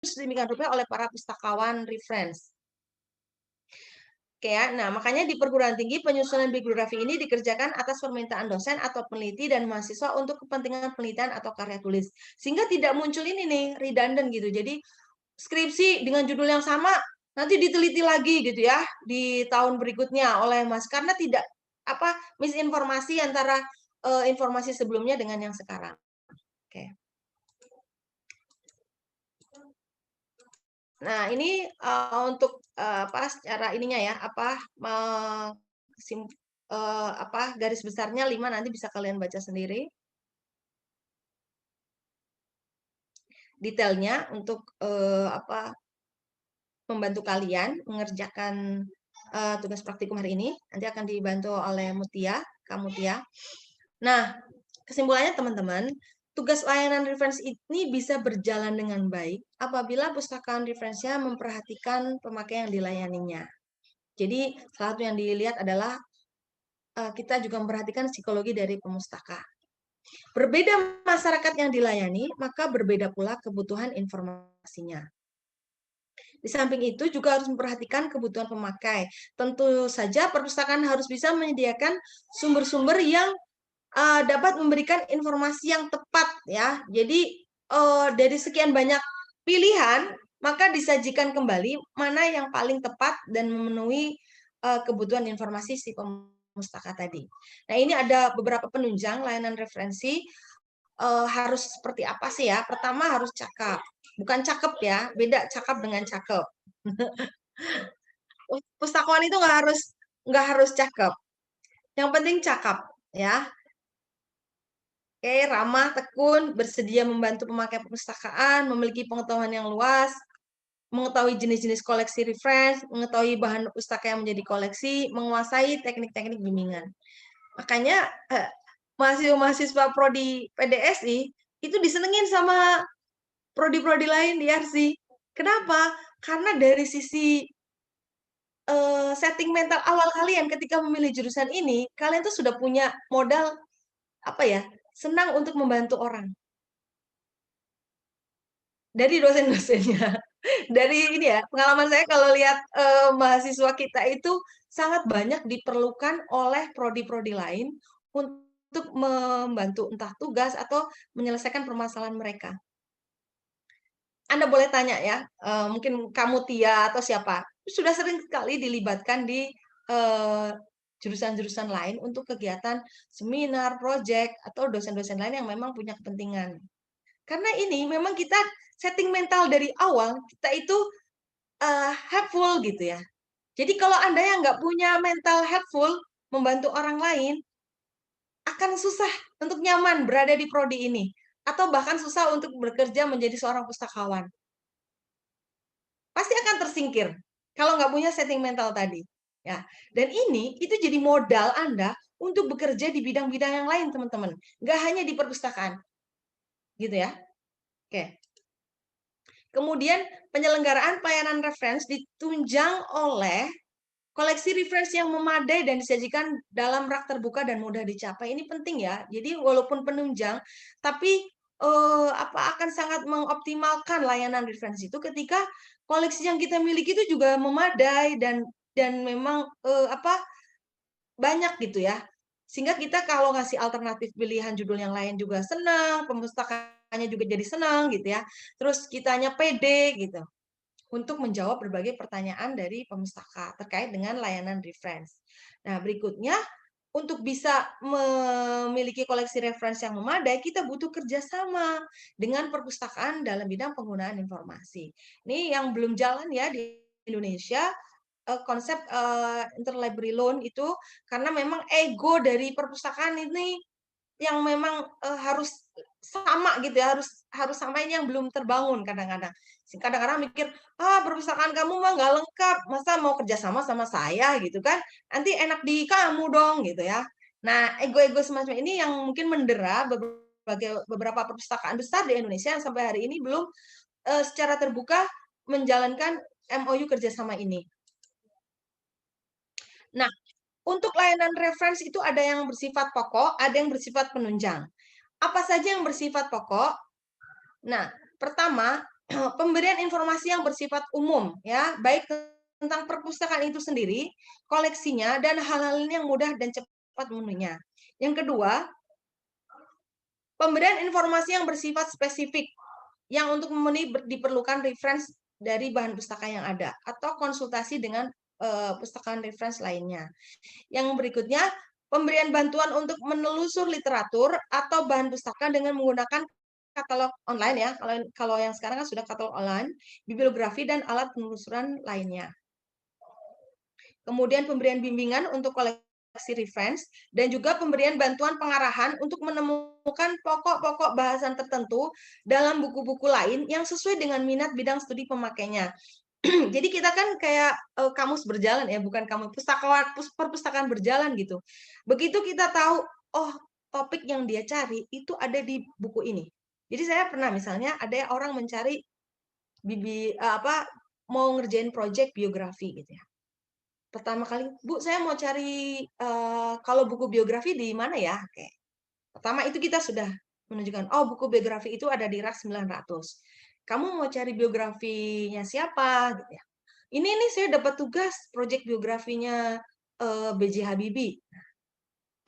sedemikian rupa oleh para pustakawan reference. Oke ya, nah makanya di perguruan tinggi penyusunan bibliografi ini dikerjakan atas permintaan dosen atau peneliti dan mahasiswa untuk kepentingan penelitian atau karya tulis. Sehingga tidak muncul ini nih, redundant gitu. Jadi skripsi dengan judul yang sama nanti diteliti lagi gitu ya di tahun berikutnya oleh Mas karena tidak misinformasi antara informasi sebelumnya dengan yang sekarang. Oke. Nah, ini untuk secara ininya ya, sim garis besarnya 5 nanti bisa kalian baca sendiri. Detailnya untuk membantu kalian mengerjakan tugas praktikum hari ini. Nanti akan dibantu oleh Mutia, Kak Mutia. Nah, kesimpulannya teman-teman, tugas layanan reference ini bisa berjalan dengan baik apabila pustakaan referensinya memperhatikan pemakai yang dilayaninya. Jadi, salah satu yang dilihat adalah kita juga memperhatikan psikologi dari pemustaka. Berbeda masyarakat yang dilayani, maka berbeda pula kebutuhan informasinya. Di samping itu juga harus memperhatikan kebutuhan pemakai. Tentu saja perpustakaan harus bisa menyediakan sumber-sumber yang dapat memberikan informasi yang tepat ya. Jadi dari sekian banyak pilihan, maka disajikan kembali mana yang paling tepat dan memenuhi kebutuhan informasi si pemustaka tadi. Nah, ini ada beberapa penunjang layanan referensi harus seperti apa sih ya? Pertama harus cakep. Bukan cakep ya, beda cakep dengan cakep. Pustakawan itu nggak harus cakep. Yang penting cakep ya. Oke, ramah, tekun, bersedia membantu pemakai perpustakaan, memiliki pengetahuan yang luas, mengetahui jenis-jenis koleksi reference, mengetahui bahan pustaka yang menjadi koleksi, menguasai teknik-teknik bimbingan. Makanya mahasiswa-mahasiswa prodi PDSI itu disenengin sama prodi-prodi lain di RC. Kenapa? Karena dari sisi setting mental awal kalian ketika memilih jurusan ini, kalian tuh sudah punya modal senang untuk membantu orang. Dari dosen-dosennya. Dari ini ya, pengalaman saya kalau lihat mahasiswa kita itu sangat banyak diperlukan oleh prodi-prodi lain untuk membantu entah tugas atau menyelesaikan permasalahan mereka. Anda boleh tanya ya, mungkin kamu Tia atau siapa, sudah sering sekali dilibatkan di jurusan-jurusan lain untuk kegiatan seminar, project, atau dosen-dosen lain yang memang punya kepentingan. Karena ini memang kita setting mental dari awal, kita itu helpful gitu ya. Jadi kalau Anda yang nggak punya mental helpful, membantu orang lain, akan susah untuk nyaman berada di prodi ini. Atau bahkan susah untuk bekerja menjadi seorang pustakawan. Pasti akan tersingkir kalau nggak punya setting mental tadi. Ya, dan ini itu jadi modal Anda untuk bekerja di bidang-bidang yang lain, teman-teman. Nggak hanya di perpustakaan. Gitu ya. Oke. Kemudian penyelenggaraan pelayanan reference ditunjang oleh koleksi reference yang memadai dan disajikan dalam rak terbuka dan mudah dicapai. Ini penting ya. Jadi walaupun penunjang, tapi akan sangat mengoptimalkan layanan reference itu ketika koleksi yang kita miliki itu juga memadai dan memang banyak gitu ya. Sehingga kita kalau ngasih alternatif pilihan judul yang lain juga senang, pemustakaannya juga jadi senang gitu ya. Terus kitanya pede gitu untuk menjawab berbagai pertanyaan dari pemustaka terkait dengan layanan reference. Nah, berikutnya untuk bisa memiliki koleksi reference yang memadai, kita butuh kerjasama dengan perpustakaan dalam bidang penggunaan informasi. Ini yang belum jalan ya di Indonesia, konsep interlibrary loan itu karena memang ego dari perpustakaan ini yang memang harus sama gitu ya, harus sama ini yang belum terbangun kadang-kadang. Kadang-kadang mikir, perpustakaan kamu mah nggak lengkap, masa mau kerjasama sama saya gitu kan, nanti enak di kamu dong gitu ya. Nah, ego-ego semacam ini yang mungkin mendera beberapa perpustakaan besar di Indonesia yang sampai hari ini belum secara terbuka menjalankan MOU kerjasama ini. Nah, untuk layanan reference itu ada yang bersifat pokok, ada yang bersifat penunjang. Apa saja yang bersifat pokok? Nah, pertama, pemberian informasi yang bersifat umum, ya, baik tentang perpustakaan itu sendiri, koleksinya, dan hal-hal yang mudah dan cepat memenuhinya. Yang kedua, pemberian informasi yang bersifat spesifik, yang untuk memenuhi diperlukan reference dari bahan pustaka yang ada, atau konsultasi dengan pustakaan reference lainnya. Yang berikutnya, pemberian bantuan untuk menelusur literatur atau bahan pustaka dengan menggunakan katalog online, ya. Kalau yang sekarang kan sudah katalog online, bibliografi dan alat penelusuran lainnya. Kemudian pemberian bimbingan untuk koleksi reference dan juga pemberian bantuan pengarahan untuk menemukan pokok-pokok bahasan tertentu dalam buku-buku lain yang sesuai dengan minat bidang studi pemakainya. Jadi kita kan kayak kamus berjalan, ya, bukan kamus perpustakaan berjalan gitu. Begitu kita tahu, oh, topik yang dia cari itu ada di buku ini. Jadi saya pernah misalnya ada orang mencari mau ngerjain project biografi gitu ya. Pertama kali, Bu, saya mau cari kalau buku biografi di mana ya? Oke. Pertama itu kita sudah menunjukkan, oh, buku biografi itu ada di rak 900. Kamu mau cari biografinya siapa gitu ya. Ini nih saya dapat tugas project biografinya B.J. Habibie.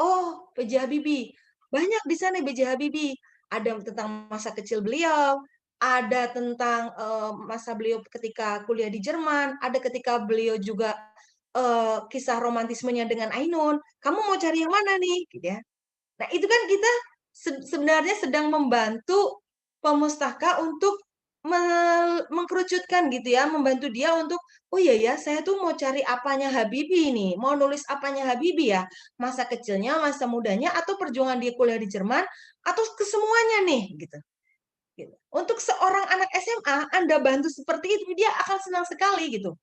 Oh, B.J. Habibie. Banyak di sana B.J. Habibie. Ada tentang masa kecil beliau, ada tentang masa beliau ketika kuliah di Jerman, ada ketika beliau juga kisah romantismenya dengan Ainun. Kamu mau cari yang mana nih? Gitu ya. Nah, itu kan kita sebenarnya sedang membantu pemustaka untuk mengkerucutkan gitu ya, membantu dia untuk, oh iya ya, saya tuh mau cari apanya Habibie nih, mau nulis apanya Habibie ya, masa kecilnya, masa mudanya, atau perjuangan dia kuliah di Jerman, atau kesemuanya nih, gitu. Gitu. Untuk seorang anak SMA, Anda bantu seperti itu, dia akan senang sekali gitu.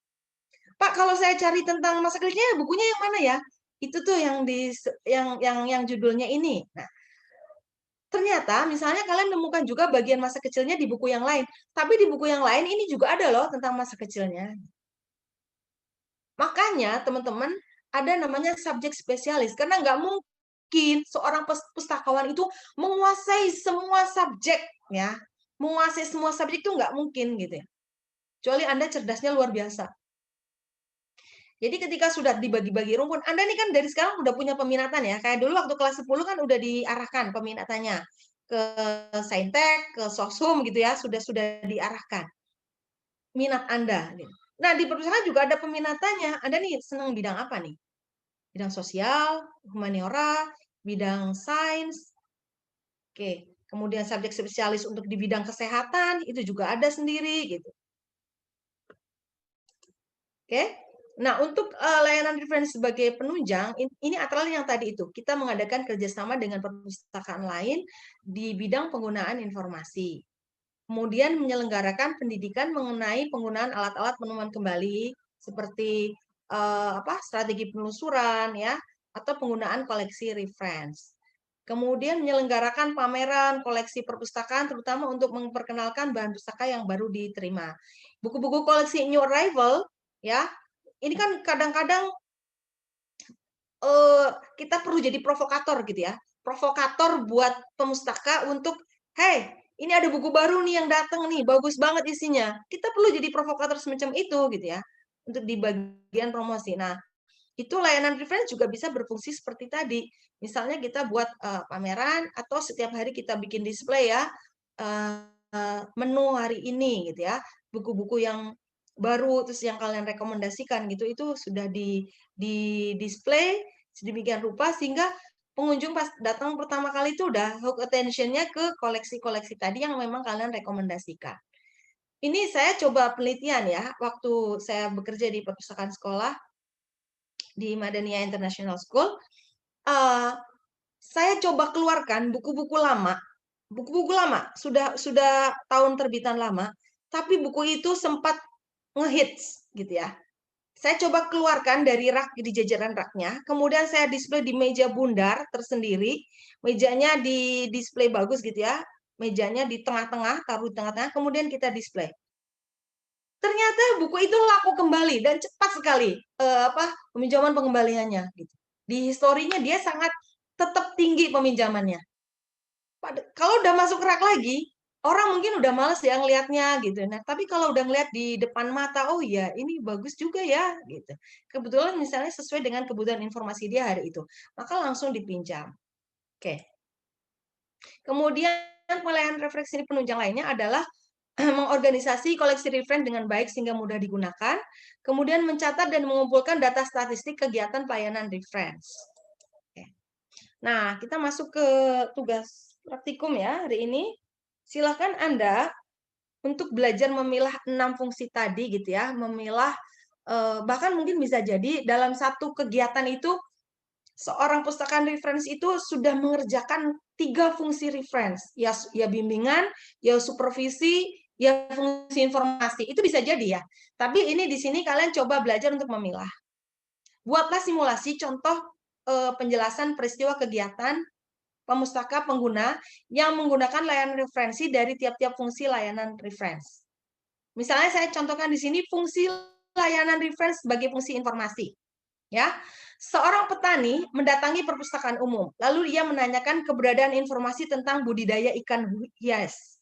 Pak, kalau saya cari tentang masa kecilnya, bukunya yang mana ya? Itu tuh yang judulnya ini. Nah, ternyata misalnya kalian menemukan juga bagian masa kecilnya di buku yang lain, tapi di buku yang lain ini juga ada loh tentang masa kecilnya. Makanya teman-teman ada namanya subjek spesialis, karena nggak mungkin seorang pustakawan itu menguasai semua subjek, ya. Menguasai semua subjek itu nggak mungkin gitu ya. Kecuali Anda cerdasnya luar biasa. Jadi ketika sudah dibagi-bagi rumpun, Anda nih kan dari sekarang udah punya peminatan ya. Kayak dulu waktu kelas 10 kan udah diarahkan peminatannya ke Saintek, ke Sosum gitu ya, sudah diarahkan minat Anda gitu. Nah, di perpustakaan juga ada peminatannya. Anda nih senang bidang apa nih? Bidang sosial, humaniora, bidang sains. Oke, kemudian subjek spesialis untuk di bidang kesehatan itu juga ada sendiri gitu. Oke. Nah, untuk layanan referensi sebagai penunjang, ini antara lain yang tadi itu, kita mengadakan kerjasama dengan perpustakaan lain di bidang penggunaan informasi. Kemudian menyelenggarakan pendidikan mengenai penggunaan alat-alat penemuan kembali, seperti strategi penelusuran, ya, atau penggunaan koleksi reference. Kemudian menyelenggarakan pameran koleksi perpustakaan, terutama untuk memperkenalkan bahan pustaka yang baru diterima. Buku-buku koleksi new arrival, ya, ini kan kadang-kadang kita perlu jadi provokator gitu ya. Provokator buat pemustaka untuk, "Hey, ini ada buku baru nih yang datang nih, bagus banget isinya." Kita perlu jadi provokator semacam itu gitu ya, untuk di bagian promosi. Nah, itu layanan reference juga bisa berfungsi seperti tadi. Misalnya kita buat pameran atau setiap hari kita bikin display ya, menu hari ini gitu ya, buku-buku yang baru, terus yang kalian rekomendasikan gitu, itu sudah di-display sedemikian rupa sehingga pengunjung pas datang pertama kali itu udah hook attention-nya ke koleksi-koleksi tadi yang memang kalian rekomendasikan. Ini saya coba penelitian ya, waktu saya bekerja di perpustakaan sekolah di Madania International School, saya coba keluarkan buku-buku lama, sudah tahun terbitan lama, tapi buku itu sempat ngehits gitu ya. Saya coba keluarkan dari rak di jajaran raknya, kemudian saya display di meja bundar tersendiri, mejanya di display bagus gitu ya, mejanya di tengah-tengah, taruh di tengah-tengah, kemudian kita display. Ternyata buku itu laku kembali dan cepat sekali peminjaman pengembaliannya gitu. Di historinya dia sangat tetap tinggi peminjamannya. Kalau udah masuk rak lagi, orang mungkin udah males ya ngelihatnya gitu. Nah, tapi kalau udah ngelihat di depan mata, oh iya ini bagus juga ya gitu. Kebetulan misalnya sesuai dengan kebutuhan informasi dia hari itu, maka langsung dipinjam. Oke. Kemudian pelayanan refleksi penunjang lainnya adalah mengorganisasi koleksi referensi dengan baik sehingga mudah digunakan, kemudian mencatat dan mengumpulkan data statistik kegiatan pelayanan referensi. Oke. Nah, kita masuk ke tugas praktikum ya hari ini. Silahkan Anda untuk belajar memilah 6 fungsi tadi gitu ya, memilah bahkan mungkin bisa jadi dalam satu kegiatan itu seorang pustakaan referensi itu sudah mengerjakan 3 fungsi referensi, ya bimbingan, ya supervisi, ya fungsi informasi. Itu bisa jadi ya. Tapi ini di sini kalian coba belajar untuk memilah. Buatlah simulasi contoh penjelasan peristiwa kegiatan pemustaka pengguna yang menggunakan layanan referensi dari tiap-tiap fungsi layanan referensi. Misalnya saya contohkan di sini fungsi layanan referensi sebagai fungsi informasi. Ya, seorang petani mendatangi perpustakaan umum, lalu ia menanyakan keberadaan informasi tentang budidaya ikan hias.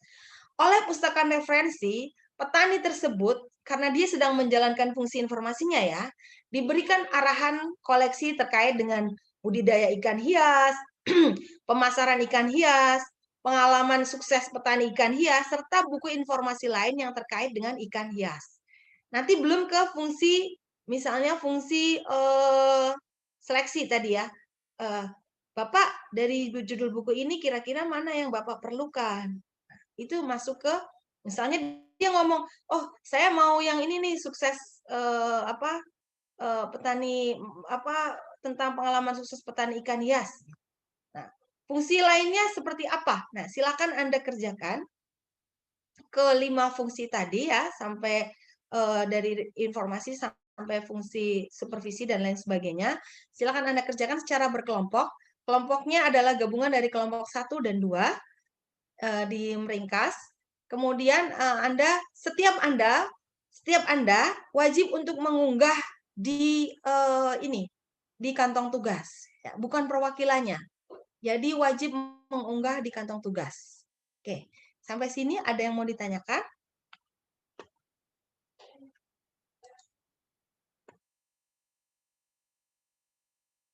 Oleh pustakaan referensi, petani tersebut karena dia sedang menjalankan fungsi informasinya ya, diberikan arahan koleksi terkait dengan budidaya ikan hias, pemasaran ikan hias, pengalaman sukses petani ikan hias, serta buku informasi lain yang terkait dengan ikan hias. Nanti belum ke fungsi, misalnya fungsi seleksi tadi ya. Bapak, dari judul buku ini kira-kira mana yang Bapak perlukan? Itu masuk ke, misalnya dia ngomong, oh saya mau yang ini nih, sukses petani tentang pengalaman sukses petani ikan hias. Nah, fungsi lainnya seperti apa? Nah, silakan Anda kerjakan ke 5 fungsi tadi ya, sampai dari informasi sampai fungsi supervisi dan lain sebagainya. Silakan Anda kerjakan secara berkelompok. Kelompoknya adalah gabungan dari kelompok 1 dan 2 di meringkas. Kemudian setiap Anda wajib untuk mengunggah di di kantong tugas, ya, bukan perwakilannya. Jadi wajib mengunggah di kantong tugas. Oke, sampai sini ada yang mau ditanyakan?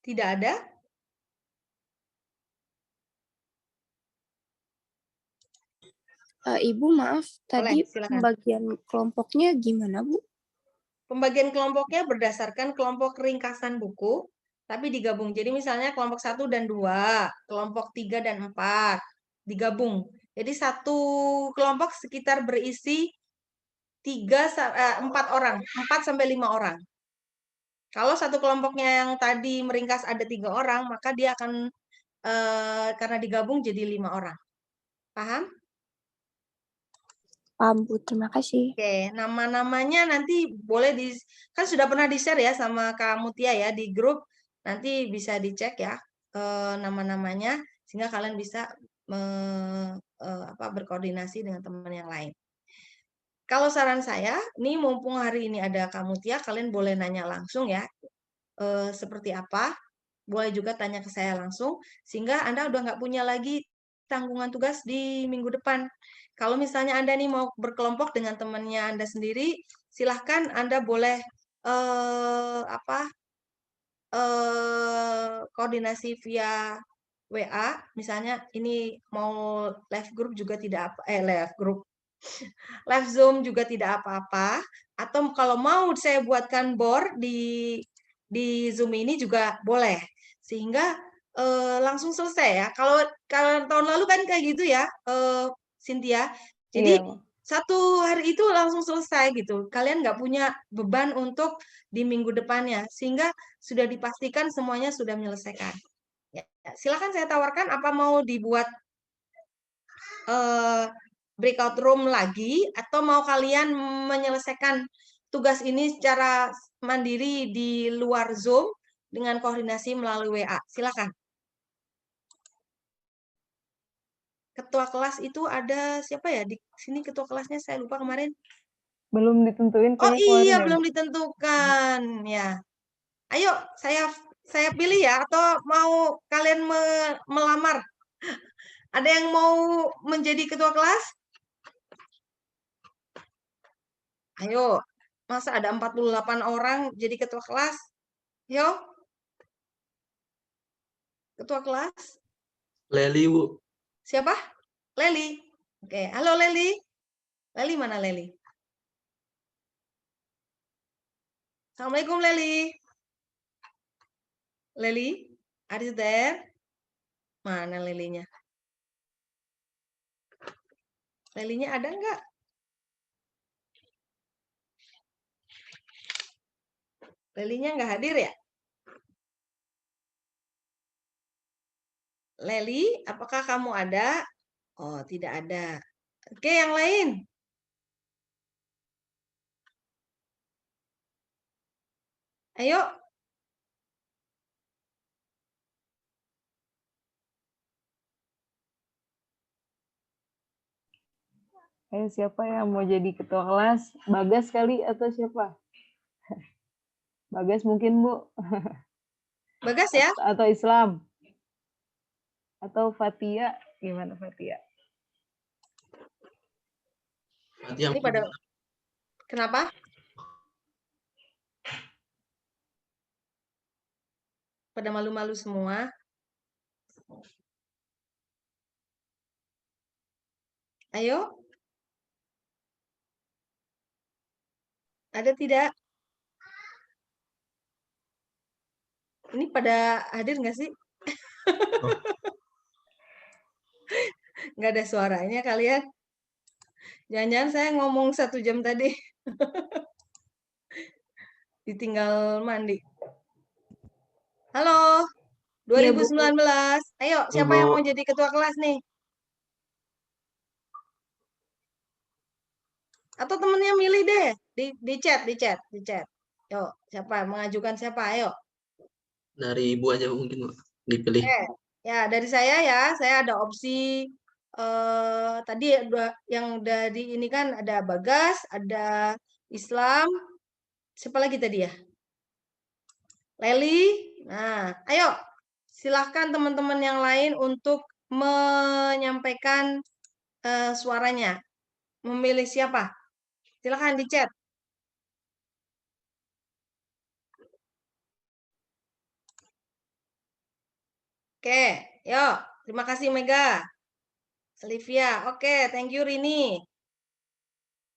Tidak ada? Ibu maaf, tadi pembagian kelompoknya gimana, Bu? Pembagian kelompoknya berdasarkan kelompok ringkasan buku, tapi digabung. Jadi misalnya kelompok 1 dan 2, kelompok 3 dan 4, digabung. Jadi satu kelompok sekitar berisi 4 orang, 4 sampai 5 orang. Kalau satu kelompoknya yang tadi meringkas ada 3 orang, maka dia akan karena digabung jadi 5 orang. Paham? Paham, Bu. Terima kasih. Oke, nama-namanya nanti boleh kan sudah pernah di-share ya sama Kak Mutia ya di grup. Nanti bisa dicek ya nama-namanya sehingga kalian bisa berkoordinasi dengan teman yang lain. Kalau saran saya, nih mumpung hari ini ada Kak Mutia, kalian boleh nanya langsung ya. Seperti apa? Boleh juga tanya ke saya langsung, sehingga Anda udah nggak punya lagi tanggungan tugas di minggu depan. Kalau misalnya Anda nih mau berkelompok dengan temannya Anda sendiri, silahkan Anda boleh koordinasi via WA, misalnya ini mau live group juga tidak live group, live Zoom juga tidak apa-apa. Atau kalau mau saya buatkan board di Zoom ini juga boleh. Sehingga langsung selesai ya. Kalau tahun lalu kan kayak gitu ya, Cynthia. Jadi satu hari itu langsung selesai gitu. Kalian nggak punya beban untuk di minggu depannya. Sehingga sudah dipastikan semuanya sudah menyelesaikan. Ya, silakan saya tawarkan apa mau dibuat breakout room lagi atau mau kalian menyelesaikan tugas ini secara mandiri di luar Zoom dengan koordinasi melalui WA. Silakan. Ketua kelas itu ada siapa ya? Di sini ketua kelasnya saya lupa kemarin. Belum ditentuin. Oh iya, belum ditentukan ya. Ayo, saya pilih ya atau mau kalian melamar? Ada yang mau menjadi ketua kelas? Ayo, masa ada 48 orang jadi ketua kelas? Yo, ketua kelas. Leli, Bu. Siapa? Leli. Oke, halo Leli. Leli mana Leli? Assalamualaikum Leli. Leli, are you there? Mana Lelinya? Lelinya ada nggak? Lelinya nggak hadir ya? Leli, apakah kamu ada? Oh, tidak ada. Oke, yang lain. Ayo. Siapa yang mau jadi ketua kelas? Bagas kali atau siapa? Bagas mungkin, Bu. Bagas ya? Atau Islam. Atau Fatia. Gimana Fatia? Fatia, Ini pada kenapa? Pada malu-malu semua. Ayo. Ada tidak? Ini pada hadir nggak sih? Oh. Nggak ada suaranya kalian. Jangan-jangan saya ngomong 1 jam tadi. Ditinggal mandi. Halo, Iya, Bu. 2019. Ayo, siapa yang mau jadi ketua kelas nih? Atau temennya milih deh. Di chat. Yuk, siapa? Mengajukan siapa? Ayo. Dari Ibu aja mungkin, Bu. Dipilih. Ya, dari saya ya. Saya ada opsi tadi yang udah di ini kan ada Bagas, ada Islam. Siapa lagi tadi ya? Leli. Nah, ayo. Silahkan teman-teman yang lain untuk menyampaikan suaranya. Memilih siapa? Silahkan di chat. Oke, yuk. Terima kasih Mega. Olivia, oke. Thank you Rini.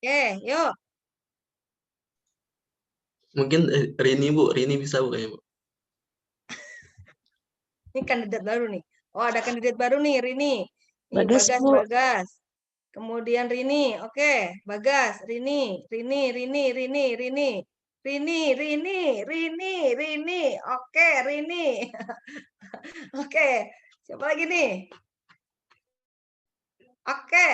Oke, yuk. Mungkin Rini, Bu. Rini bisa, Bu, kayaknya, Bu. Ini kandidat baru nih. Oh, ada kandidat baru nih, Rini. Ini Bagas, Bagas, Bu. Bagas. Kemudian Rini, oke. Bagas, Rini. Oke, Rini. Oke, siapa lagi nih? Oke,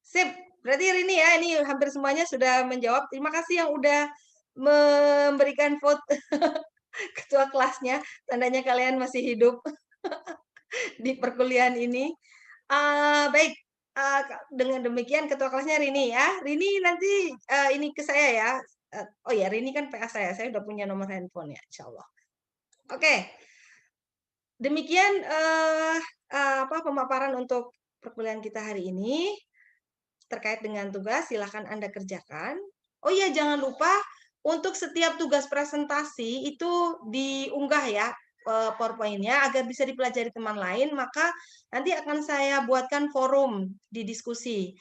sip. Berarti Rini ya, ini hampir semuanya sudah menjawab. Terima kasih yang udah memberikan vote ketua kelasnya. Tandanya kalian masih hidup di perkuliahan ini. Baik, dengan demikian ketua kelasnya Rini ya. Rini nanti ini ke saya ya. Oh ya, Rini kan PA saya udah punya nomor handphone ya, insya Allah. Oke, demikian pemaparan untuk perkuliahan kita hari ini terkait dengan tugas. Silahkan Anda kerjakan. Oh iya, jangan lupa untuk setiap tugas presentasi itu diunggah ya PowerPoint-nya agar bisa dipelajari teman lain, maka nanti akan saya buatkan forum di diskusi.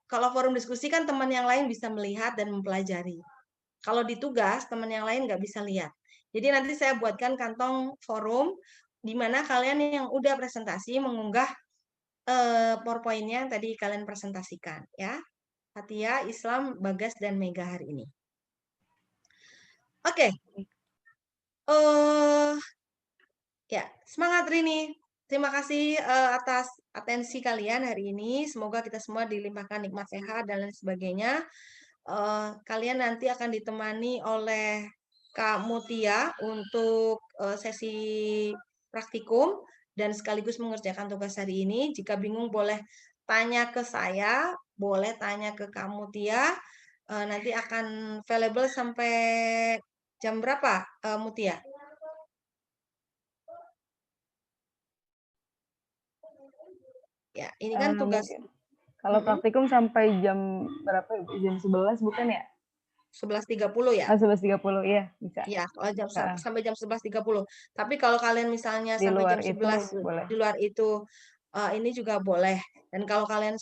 Kalau forum diskusi kan teman yang lain bisa melihat dan mempelajari. Kalau di tugas, teman yang lain nggak bisa lihat. Jadi nanti saya buatkan kantong forum di mana kalian yang udah presentasi mengunggah PowerPoint-nya yang tadi kalian presentasikan ya. Fatia, Islam, Bagas, dan Mega hari ini. Oke. Ya, semangat Rini. Terima kasih atas atensi kalian hari ini. Semoga kita semua dilimpahkan nikmat sehat dan lain sebagainya. Kalian nanti akan ditemani oleh Kak Mutia untuk sesi praktikum dan sekaligus mengerjakan tugas hari ini. Jika bingung boleh tanya ke saya, boleh tanya ke Kak Mutia. Nanti akan available sampai jam berapa, Mutia? Ya, ini kan tugas. Kalau praktikum sampai jam berapa ya? Jam 11 bukan ya? 11.30 ya? 11.30 ya bisa. Ya, kalau Heeh. sampai jam 11.30. Tapi kalau kalian misalnya Di sampai luar jam itu 11 boleh. di luar itu ini juga boleh. Dan kalau kalian